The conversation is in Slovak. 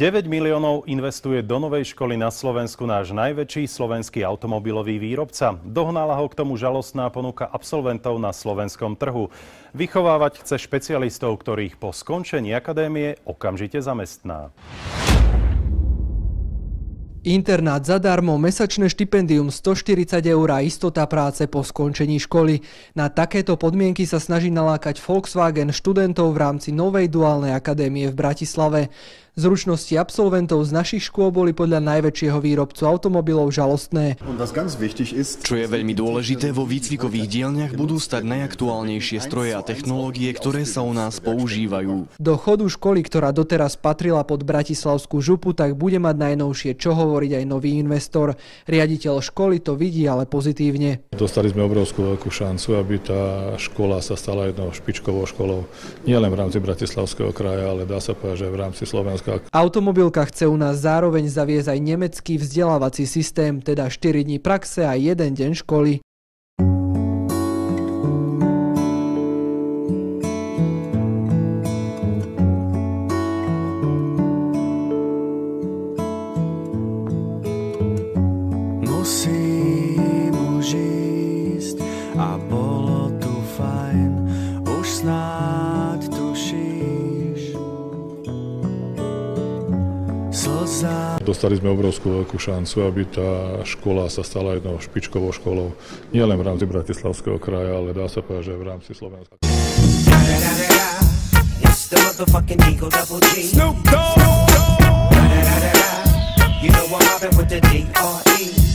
9 miliónov investuje do novej školy na Slovensku náš najväčší slovenský automobilový výrobca. Dohnala ho k tomu žalostná ponuka absolventov na slovenskom trhu. Vychovávať chce špecialistov, ktorých po skončení akadémie okamžite zamestná. Internát zadarmo, mesačné štipendium 140 eur a istota práce po skončení školy. Na takéto podmienky sa snaží nalákať Volkswagen študentov v rámci novej duálnej akadémie v Bratislave. Zručnosti absolventov z našich škôl boli podľa najväčšieho výrobcu automobilov žalostné. Čo je veľmi dôležité, vo výcvikových dielňach budú stať najaktuálnejšie stroje a technológie, ktoré sa u nás používajú. Do chodu školy, ktorá doteraz patrila pod bratislavskú župu, tak bude mať najnovšie čo hovoriť aj nový investor. Riaditeľ školy to vidí ale pozitívne. Dostali sme obrovskú veľkú šancu, aby tá škola sa stala jednou špičkovou školou nielen v rámci Bratislavského kraja, ale dá sa povedať, že aj v rámci Slovenska. Automobilka chce u nás zároveň zaviesť aj nemecký vzdelávací systém, teda 4 dní praxe a 1 deň školy. Musím už ísť a bolo tu fajn, už snáď tušíš. Dostali sme obrovskú veľkú šancu, aby tá škola sa stala jednou špičkovou školou nielen v rámci Bratislavského kraja, ale dá sa povedať, že aj v rámci Slovenska. Snoop Dogg. You know I'm mobbing with the D.R.E.